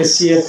SCF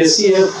ACF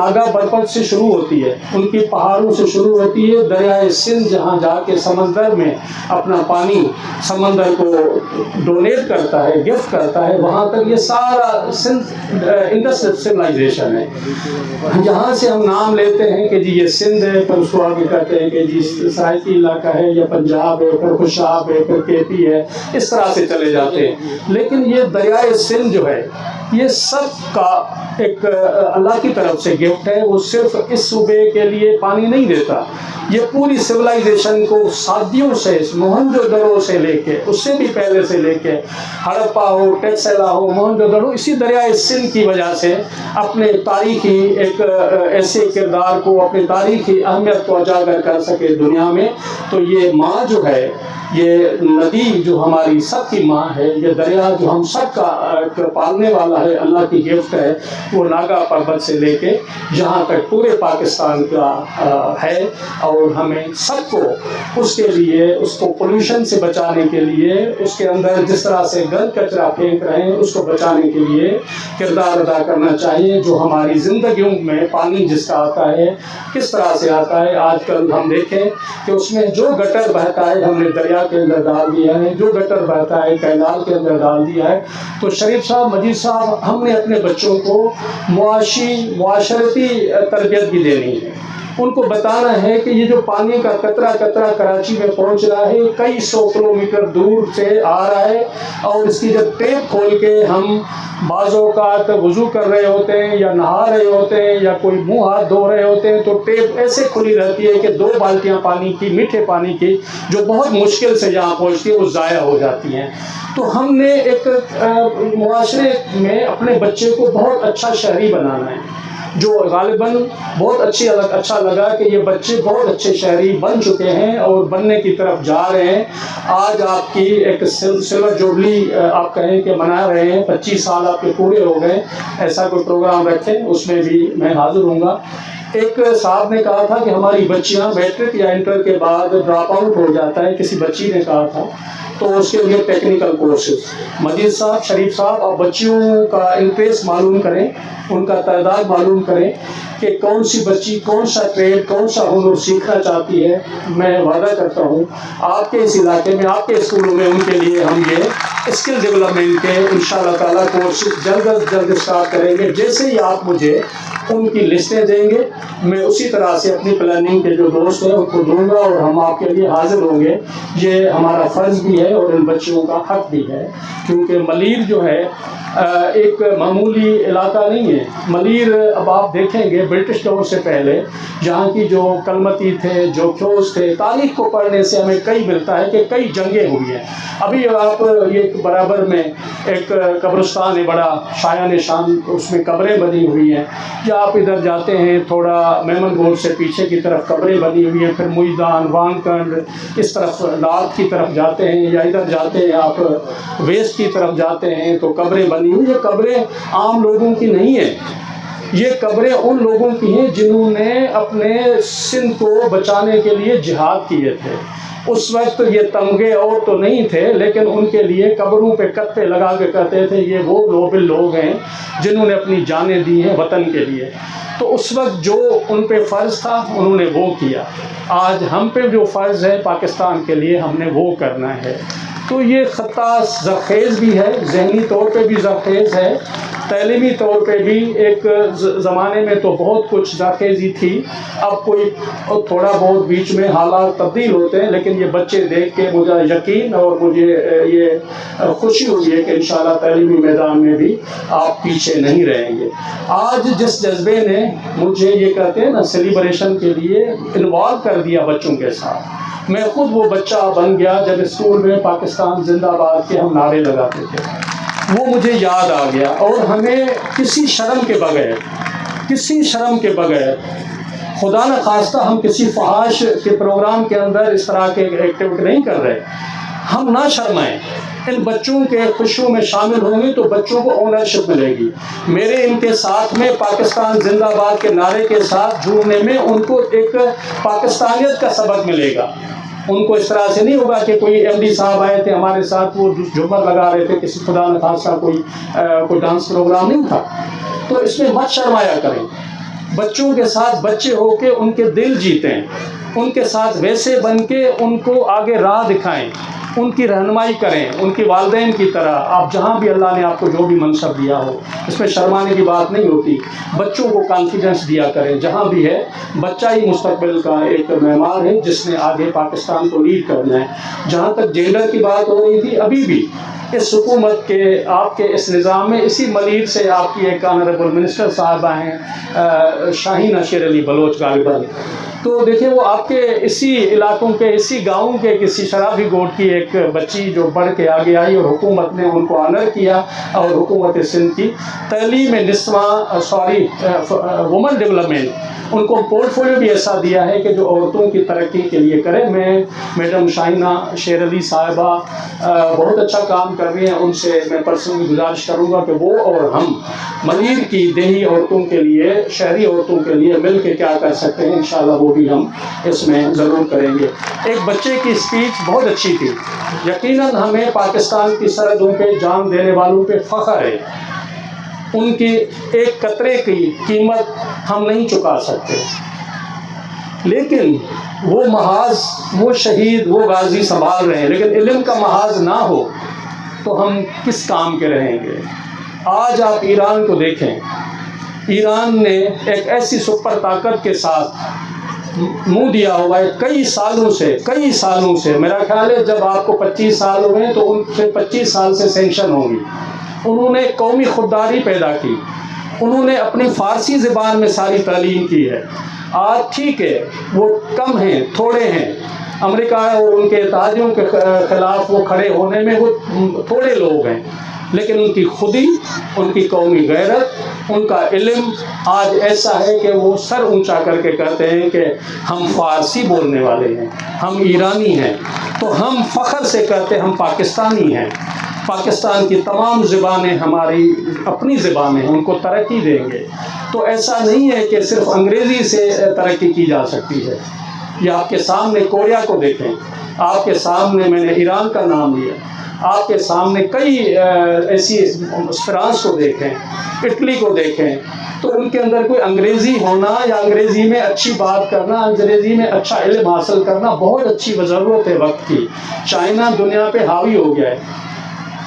Naga برپت سے شروع ہوتی ہے، ان کی پہاڑوں سے شروع ہوتی ہے، دریائے سندھ جہاں جا کے سمندر میں اپنا پانی سمندر کو ڈونیٹ کرتا ہے، گفٹ کرتا ہے، وہاں تک یہ سارا سندھ انڈس سویلائزیشن ہے. جہاں سے ہم نام لیتے ہیں کہ جی یہ سندھ ہے، پھر اس کو آگے کہتے ہیں کہ جی سرائکی علاقہ ہے یا پنجاب ہے، پھر خوشاب ہے، پھر کے پی ہے، اس طرح سے چلے جاتے ہیں. لیکن یہ دریائے سندھ جو ہے یہ سب کا ایک اللہ کی طرف سے گفٹ ہے. وہ صرف اس صوبے کے لیے پانی نہیں دیتا، یہ پوری سویلائزیشن کو صدیوں سے، موہنجو دڑو سے لے کے، اس سے بھی پہلے سے لے کے ہڑپا ہو، ٹیکسلا ہو، موہنجو دڑو، اسی دریائے سندھ کی وجہ سے اپنے تاریخی ایک ایسے کردار کو، اپنی تاریخی اہمیت کو اجاگر کر سکے دنیا میں. تو یہ ماں جو ہے، یہ ندی جو ہماری سب کی ماں ہے، یہ دریا جو ہم سب کا پالنے والا ہے، اللہ کی گفٹ ہے. وہ ناگا پربت سے لے کے جہاں تک پورے پاکستان کا ہے، اور ہمیں سب کو اس کے لیے، اس کو پولوشن سے بچانے کے لیے، اس کے اندر جس طرح سے گند کچرا پھینک رہے ہیں اس کو بچانے کے لیے کردار ادا کرنا چاہیے. جو ہماری زندگیوں میں پانی جس کا آتا ہے کس طرح سے آتا ہے، آج کل ہم دیکھیں کہ اس میں جو گٹر بہتا ہے ہم نے دریا کے اندر ڈال دیا ہے، جو گٹر بہتا ہے کینال کے اندر ڈال دیا ہے. تو شریف صاحب، مجید صاحب، ہم نے اپنے بچوں کو معاشرتی تربیت بھی دینی ہے. ان کو بتانا ہے کہ یہ جو پانی کا قطرہ قطرہ کراچی میں پہنچ رہا ہے، کئی 100 کلومیٹر دور سے آ رہا ہے، اور اس کی جب ٹیپ کھول کے ہم بعض اوقات وضو کر رہے ہوتے ہیں یا نہا رہے ہوتے ہیں یا کوئی منہ ہاتھ دھو رہے ہوتے ہیں، تو ٹیپ ایسے کھلی رہتی ہے کہ 2 بالٹیاں پانی کی، میٹھے پانی کی، جو بہت مشکل سے جہاں پہنچتی ہے وہ ضائع ہو جاتی ہیں. تو ہم نے ایک معاشرے میں اپنے بچے کو بہت اچھا شہری بنانا ہے، جو غالباً بہت اچھا لگا کہ یہ بچے بہت اچھے شہری بن چکے ہیں اور بننے کی طرف جا رہے ہیں. آج آپ کی ایک سلور جوبلی آپ کہیں کہ منا رہے ہیں، 25 سال آپ کے پورے ہو گئے. ایسا کوئی پروگرام رکھیں، اس میں بھی میں حاضر ہوں گا. ایک صاحب نے کہا تھا کہ ہماری بچیاں میٹرک یا انٹر کے بعد ڈراپ آؤٹ ہو جاتا ہے، کسی بچی نے کہا تھا، تو اس کے لیے ٹیکنیکل کورسز. مجید صاحب، شریف صاحب، آپ بچیوں کا انٹریسٹ معلوم کریں، ان کا تعداد معلوم کریں کہ کون سی بچی کون سا ٹریڈ، کون سا ہنر سیکھنا چاہتی ہے. میں وعدہ کرتا ہوں آپ کے اس علاقے میں، آپ کے اسکولوں میں ان کے لیے ہم یہ اسکل ڈیولپمنٹ کے انشاءاللہ تعالیٰ کورسز جلد از جلد اسٹارٹ کریں گے. جیسے ہی آپ مجھے ان کی لسٹیں دیں گے، میں اسی طرح سے اپنی پلاننگ کے جو دوست ہیں ان کو دوں گا اور ہم آپ کے لیے حاضر ہوں گے. یہ ہمارا فرض بھی ہے اور ان بچوں کا حق بھی ہے، کیونکہ ملیر جو ہے ایک معمولی علاقہ نہیں ہے. ملیر اب آپ دیکھیں گے برٹش دور سے پہلے جہاں کی جو کلمتی تھے، جو کھوج تھے، تاریخ کو پڑھنے سے ہمیں کئی ملتا ہے کہ کئی جنگیں ہوئی ہیں. ابھی آپ یہ برابر میں ایک قبرستان ہے بڑا شایان شان، اس میں قبریں بنی ہوئی ہیں. یا آپ ادھر جاتے ہیں تھوڑا میمن گوڑ سے پیچھے کی طرف قبریں بنی ہوئی ہیں، پھر موئیدان، وانکنڈ، اس طرف نارتھ کی طرف جاتے ہیں، یا ادھر جاتے ہیں آپ ویسٹ کی طرف جاتے ہیں تو قبریں بنی ہوئی. یہ قبریں عام لوگوں کی نہیں ہیں، یہ قبریں ان لوگوں کی ہیں جنہوں نے اپنے سندھ کو بچانے کے لیے جہاد کیے تھے. اس وقت یہ تمغے اور تو نہیں تھے، لیکن ان کے لیے قبروں پہ کتے لگا کے کہتے تھے یہ وہ نوبل لوگ ہیں جنہوں نے اپنی جانیں دی ہیں وطن کے لیے. تو اس وقت جو ان پہ فرض تھا انہوں نے وہ کیا. آج ہم پہ جو فرض ہے پاکستان کے لیے ہم نے وہ کرنا ہے. تو یہ خطہ زرخیز بھی ہے، ذہنی طور پہ بھی زرخیز ہے، تعلیمی طور پہ بھی. ایک زمانے میں تو بہت کچھ زرخیزی تھی، اب کوئی تھوڑا بہت بیچ میں حالات تبدیل ہوتے ہیں، لیکن یہ بچے دیکھ کے مجھے یقین اور مجھے یہ خوشی ہوئی ہے کہ انشاءاللہ تعلیمی میدان میں بھی آپ پیچھے نہیں رہیں گے. آج جس جذبے نے مجھے یہ کہتے ہیں نا سیلیبریشن کے لیے انوالو کر دیا بچوں کے ساتھ، میں خود وہ بچہ بن گیا جب اسکول میں پاکستان زندہ باد کے ہم نعرے لگاتے تھے. وہ مجھے یاد آ گیا. اور ہمیں کسی شرم کے بغیر خدا نہ خواستہ ہم کسی فحاش کے پروگرام کے اندر اس طرح کے ایکٹیویٹی نہیں کر رہے. ہم نہ شرمائیں، ان بچوں کے خوشیوں میں شامل ہوں گے تو بچوں کو اونرشپ ملے گی. میرے ان کے ساتھ میں پاکستان زندہ باد کے نعرے کے ساتھ جڑنے میں ان کو ایک پاکستانیت کا سبق ملے گا. ان کو اس طرح سے نہیں ہوگا کہ کوئی ایم ڈی صاحب آئے تھے ہمارے ساتھ، وہ جھومر لگا رہے تھے، کسی خدا نخواستہ کوئی ڈانس پروگرام نہیں تھا. تو اس میں مت شرمایا کریں. بچوں کے ساتھ بچے ہو کے ان کے دل جیتیں، ان کے ساتھ ویسے بن کے ان کو آگے راہ دکھائیں، ان کی رہنمائی کریں، ان کے والدین کی طرح۔ آپ جہاں بھی اللہ نے آپ کو جو بھی منصب دیا ہو، اس میں شرمانے کی بات نہیں ہوتی، بچوں کو کانفیڈنس دیا کریں جہاں بھی ہے۔ بچہ ہی مستقبل کا ایک معمار ہے جس نے آگے پاکستان کو لیڈ کرنا ہے۔ جہاں تک جینڈر کی بات ہو رہی تھی، ابھی بھی اس حکومت کے، آپ کے اس نظام میں، اسی ملیر سے آپ کی ایک آنریبل منسٹر صاحبہ ہیں شاہینہ شیر علی بلوچ غالباً، تو دیکھیں وہ آپ کے اسی علاقوں کے، اسی گاؤں کے کسی شرابی گوٹ کی ایک بچی جو بڑھ کے آگے آئی اور حکومت نے ان کو آنر کیا، اور حکومت سندھ کی تعلیم نسواں وومن ڈیولپمنٹ، ان کو پورٹ فولیو بھی ایسا دیا ہے کہ جو عورتوں کی ترقی کے لیے کرے۔ میں میڈم شاہینہ شیر علی صاحبہ بہت اچھا کام کر رہی ہیں، ان سے میں پرسنلی گزارش کروں گا کہ وہ اور ہم ملیر کی دیہی عورتوں کے لیے، شہری عورتوں کے لیے مل کے کیا کر سکتے ہیں، انشاءاللہ وہ بھی ہم اس میں ضرور کریں گے۔ ایک بچے کی اسپیچ بہت اچھی تھی۔ یقیناً ہمیں پاکستان کی سرحدوں پہ جان دینے والوں پہ فخر ہے، ان کی ایک قطرے کی قیمت ہم نہیں چکا سکتے، لیکن وہ محاذ، وہ شہید، وہ غازی سنبھال رہے ہیں، لیکن علم کا محاذ نہ ہو تو ہم کس کام کے رہیں گے؟ آج آپ ایران کو دیکھیں، ایران نے ایک ایسی سپر طاقت کے ساتھ منہ دیا ہوا ہے کئی سالوں سے، میرا خیال ہے جب آپ کو 25 سال ہوئے تو ان سے 25 سال سے سینکشن ہوں گی۔ انہوں نے قومی خودداری پیدا کی، انہوں نے اپنی فارسی زبان میں ساری تعلیم کی ہے۔ آج ٹھیک ہے وہ کم ہیں، تھوڑے ہیں، امریکہ اور ان کے اتحادیوں کے خلاف وہ کھڑے ہونے میں وہ تھوڑے لوگ ہیں، لیکن ان کی خودی، ان کی قومی غیرت، ان کا علم آج ایسا ہے کہ وہ سر اونچا کر کے کہتے ہیں کہ ہم فارسی بولنے والے ہیں، ہم ایرانی ہیں، تو ہم فخر سے کہتے ہیں ہم پاکستانی ہیں۔ پاکستان کی تمام زبانیں ہماری اپنی زبانیں ہیں، ان کو ترقی دیں گے۔ تو ایسا نہیں ہے کہ صرف انگریزی سے ترقی کی جا سکتی ہے۔ یہ آپ کے سامنے کوریا کو دیکھیں، آپ کے سامنے میں نے ایران کا نام لیا، آپ کے سامنے کئی ایسی فرانس کو دیکھیں، اٹلی کو دیکھیں، تو ان کے اندر کوئی انگریزی ہونا یا انگریزی میں اچھی بات کرنا، انگریزی میں اچھا علم حاصل کرنا بہت اچھی ضرورت ہے وقت کی۔ چائنا دنیا پہ حاوی ہو گیا ہے۔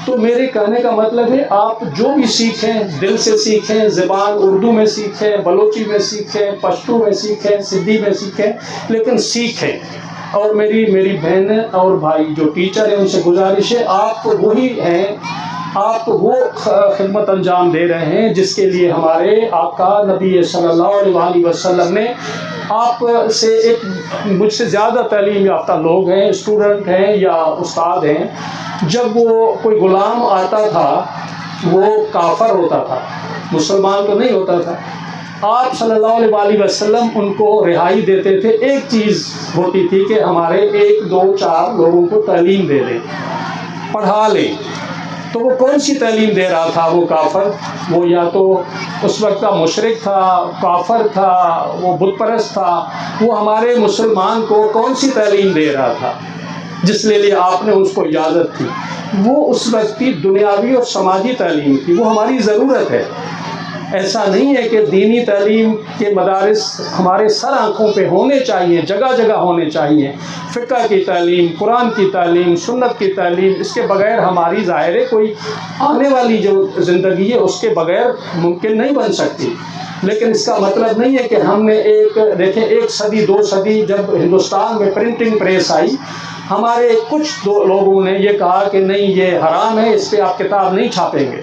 تو میرے کہنے کا مطلب ہے آپ جو بھی سیکھیں دل سے سیکھیں، زبان اردو میں سیکھیں، بلوچی میں سیکھیں، پشتو میں سیکھیں، سندھی میں سیکھیں، لیکن سیکھیں۔ اور میری بہنیں اور بھائی جو ٹیچر ہیں ان سے گزارش ہے، آپ وہی ہیں، آپ وہ خدمت انجام دے رہے ہیں جس کے لیے ہمارے آقا نبی صلی اللہ علیہ وسلم نے آپ سے، ایک مجھ سے زیادہ تعلیم یافتہ لوگ ہیں، اسٹوڈنٹ ہیں یا استاد ہیں، جب وہ کوئی غلام آتا تھا وہ کافر ہوتا تھا، مسلمان تو نہیں ہوتا تھا، آپ صلی اللہ علیہ وسلم ان کو رہائی دیتے تھے۔ ایک چیز ہوتی تھی کہ ہمارے 1 2 4 لوگوں کو تعلیم دے دیں، پڑھا لیں۔ تو وہ کون سی تعلیم دے رہا تھا وہ کافر؟ وہ یا تو اس وقت کا مشرک تھا، کافر تھا، وہ بت پرست تھا، وہ ہمارے مسلمان کو کون سی تعلیم دے رہا تھا جس لیے آپ نے اس کو اجازت تھی؟ وہ اس وقت کی دنیاوی اور سماجی تعلیم تھی، وہ ہماری ضرورت ہے۔ ایسا نہیں ہے کہ دینی تعلیم کے مدارس ہمارے سر آنکھوں پہ ہونے چاہیے، جگہ جگہ ہونے چاہیے، فقہ کی تعلیم، قرآن کی تعلیم، سنت کی تعلیم، اس کے بغیر ہماری ظاہر ہے کوئی آنے والی جو زندگی ہے اس کے بغیر ممکن نہیں بن سکتی۔ لیکن اس کا مطلب نہیں ہے کہ ہم نے دیکھیں 1 صدی 2 صدی جب ہندوستان میں پرنٹنگ پریس آئی، ہمارے کچھ لوگوں نے یہ کہا کہ نہیں یہ حرام ہے، اس پہ آپ کتاب نہیں چھاپیں گے،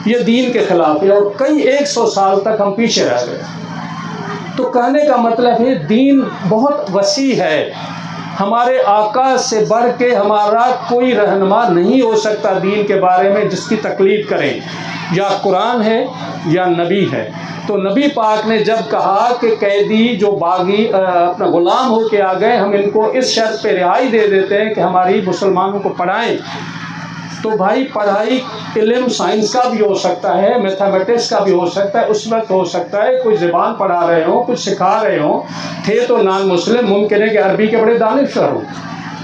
یہ دین کے خلاف ہے، اور کئی 100 سال تک ہم پیچھے رہ گئے۔ تو کہنے کا مطلب ہے دین بہت وسیع ہے، ہمارے آقا سے بڑھ کے ہمارا کوئی رہنما نہیں ہو سکتا دین کے بارے میں جس کی تقلید کریں، یا قرآن ہے یا نبی ہے۔ تو نبی پاک نے جب کہا کہ قیدی جو باغی اپنا غلام ہو کے آ گئے، ہم ان کو اس شرط پہ رہائی دے دیتے ہیں کہ ہماری مسلمانوں کو پڑھائیں، تو بھائی پڑھائی علم سائنس کا بھی ہو سکتا ہے، میتھمیٹکس کا بھی ہو سکتا ہے، اس وقت ہو سکتا ہے کوئی زبان پڑھا رہے ہوں، کچھ سکھا رہے ہوں، تھے تو نان مسلم، ممکن ہے کہ عربی کے بڑے دانشور ہوں،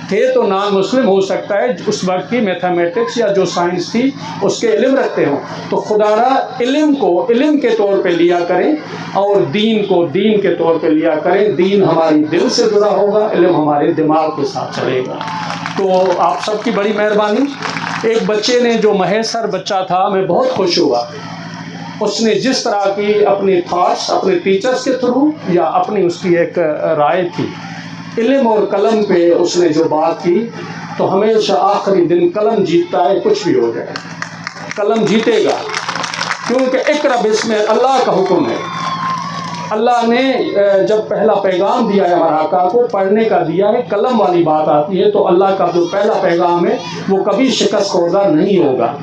تھے تو نان مسلم ہو سکتا ہے اس وقت کی میتھمیٹکس یا جو سائنس تھی اس کے علم رکھتے ہوں، تو خدا را علم کو علم کے طور پہ لیا کریں اور دین کو دین کے طور پہ لیا کریں. دین ہماری دل سے جڑا ہوگا، علم ہمارے دماغ کے ساتھ چلے گا. تو آپ سب کی بڑی مہربانی. ایک بچے نے جو مہیسر بچہ تھا، میں بہت خوش ہوا. اس نے جس طرح کی اپنی تھاٹس اپنے ٹیچرز کے تھرو یا اپنی اس کی ایک رائے تھی، علم اور قلم پہ اس نے جو بات کی، تو ہمیشہ آخری دن قلم جیتتا ہے، کچھ بھی ہو جائے قلم جیتے گا. کیونکہ اقرا بسم اللہ کا حکم ہے. اللہ نے جب پہلا پیغام دیا ہے ہمارے آقا کو، پڑھنے کا دیا ہے، قلم والی بات آتی ہے، تو اللہ کا جو پہلا پیغام ہے وہ کبھی شکست خوردہ نہیں ہوگا.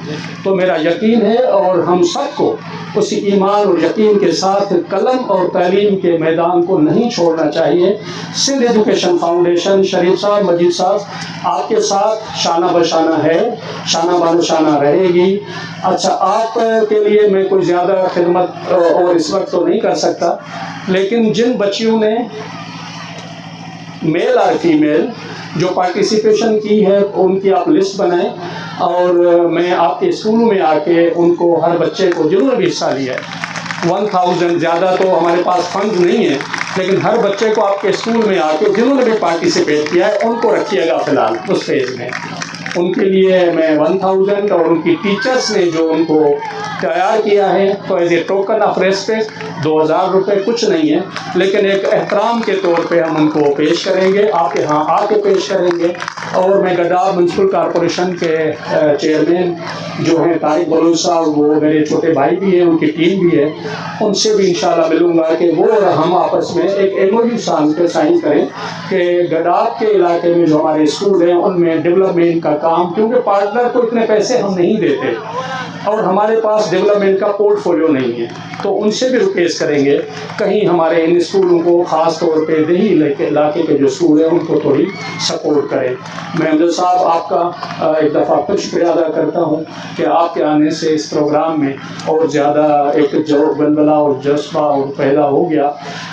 تو میرا یقین ہے اور ہم سب کو اسی ایمان اور یقین کے ساتھ قلم اور تعلیم کے میدان کو نہیں چھوڑنا چاہیے. سندھ ایجوکیشن فاؤنڈیشن شریف صاحب، مجید صاحب آپ کے ساتھ شانہ بشانہ ہے، شانہ بہ شانہ رہے گی. اچھا، آپ کے لیے میں کوئی زیادہ خدمت اور اس وقت تو نہیں کر سکتا، لیکن جن بچیوں نے میل اور فیمیل جو پارٹیسپیشن کی ہے ان کی آپ لسٹ بنائیں، اور میں آپ کے اسکولوں میں آ کے ان کو ہر بچے کو جنہوں نے بھی حصہ لیا ہے 1000، زیادہ تو ہمارے پاس فنڈ نہیں ہے، لیکن ہر بچے کو آپ کے اسکول میں آ کے جنہوں نے بھی پارٹیسپیٹ کیا ہے ان کو رکھیے گا فی الحال اس فیز میں. ان کے لیے میں 1000 اور ان کی ٹیچرز نے جو ان کو تیار کیا ہے، تو as a token of respect 2000 روپے کچھ نہیں ہے، لیکن ایک احترام کے طور پہ ہم ان کو پیش کریں گے، آپ کے ہاں آ کے پیش کریں گے. اور میں گڈھا میونسپل کارپوریشن کے چیئرمین جو ہیں طارق بلوچ صاحب، وہ میرے چھوٹے بھائی بھی ہیں، ان کی ٹیم بھی ہے، ان سے بھی انشاءاللہ ملوں گا کہ وہ اور ہم آپس میں ایک MOU سان پہ سائن کریں کہ گڈھا کے علاقے میں جو ہمارے اسکول ہیں ان میں ڈیولپمنٹ کا کام، کیونکہ پارٹنر کو اتنے پیسے ہم نہیں دیتے اور ہمارے پاس ڈیولپمنٹ کا پورٹ فولیو نہیں ہے، تو ان سے بھی ریکویسٹ کریں گے کہیں ہمارے ان اسکولوں کو خاص طور پہ دیہی علاقے کے جو اسکول ہیں ان کو تھوڑی سپورٹ کریں. میں امجد صاحب آپ کا ایک دفعہ پھر شکریہ ادا کرتا ہوں کہ آپ کے آنے سے اس پروگرام میں اور زیادہ ایک بلبلہ اور جذبہ اور پیدا ہو گیا.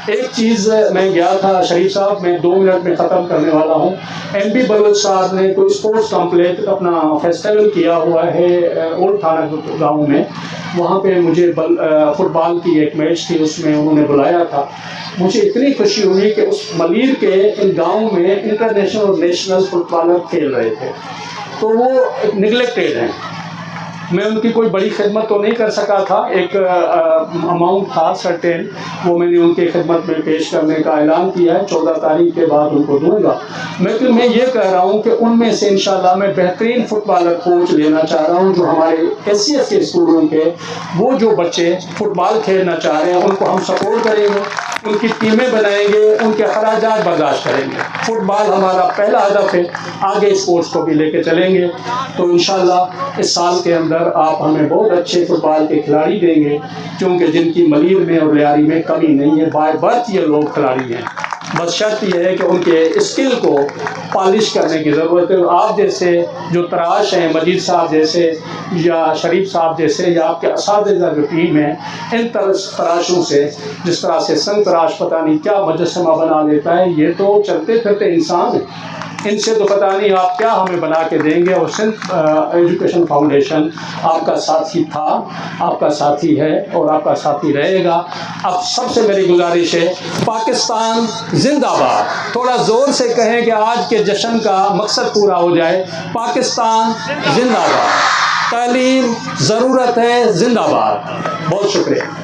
ایک چیز میں گیا تھا شریف صاحب، میں 2 منٹ میں ختم کرنے والا ہوں. MP بلوچ صاحب نے کوئی اسپورٹس کمپلیکس اپنا فیسٹیول کیا ہوا ہے اولڈ تھانہ گاؤں میں، وہاں پہ مجھے فٹ بال کی ایک میچ تھی، اس میں انہوں نے بلایا تھا. مجھے اتنی خوشی ہوئی کہ اس ملیر کے ان گاؤں میں انٹرنیشنل اور نیشنل فٹ بالر کھیل رہے تھے، تو وہ ایک نگلیکٹیڈ ہیں. میں ان کی کوئی بڑی خدمت تو نہیں کر سکا تھا، ایک اماؤنٹ تھا سرٹین، وہ میں نے ان کی خدمت میں پیش کرنے کا اعلان کیا ہے، 14 تاریخ کے بعد ان کو دوں گا. لیکن میں یہ کہہ رہا ہوں کہ ان میں سے انشاءاللہ میں بہترین فٹ بالر کوچ لینا چاہ رہا ہوں جو ہمارے SCF کے اسکولوں کے وہ جو بچے فٹ بال کھیلنا چاہ رہے ہیں ان کو ہم سپورٹ کریں گے، ان کی ٹیمیں بنائیں گے، ان کے اخراجات برداشت کریں گے. فٹ بال ہمارا پہلا ہدف ہے، آگے اسپورٹس کو بھی لے کے چلیں گے. تو انشاءاللہ اس سال کے اندر آپ ہمیں بہت اچھے فٹ بال کے کھلاڑی دیں گے، کیونکہ جن کی ملیر میں اور لیاری میں کمی نہیں ہے، بائی برتھ یہ لوگ کھلاڑی ہیں. بس شرط یہ ہے کہ ان کے اسکل کو پالش کرنے کی ضرورت ہے. آپ جیسے جو تراش ہیں، مجید صاحب جیسے یا شریف صاحب جیسے یا آپ کے اساتذہ جو ٹیم ہے، ان تراشوں سے جس طرح سے سنگ تراش پتہ نہیں کیا مجسمہ بنا لیتا ہے، یہ تو چلتے پھرتے انسان ہیں، ان سے تو پتہ نہیں آپ کیا ہمیں بنا کے دیں گے. اور سندھ ایجوکیشن فاؤنڈیشن آپ کا ساتھی تھا، آپ کا ساتھی ہے اور آپ کا ساتھی رہے گا. اب سب سے میری گزارش ہے، پاکستان زندہ باد. تھوڑا زور سے کہیں کہ آج کے جشن کا مقصد پورا ہو جائے. پاکستان زندہ باد. تعلیم ضرورت ہے، زندہ باد. بہت شکریہ.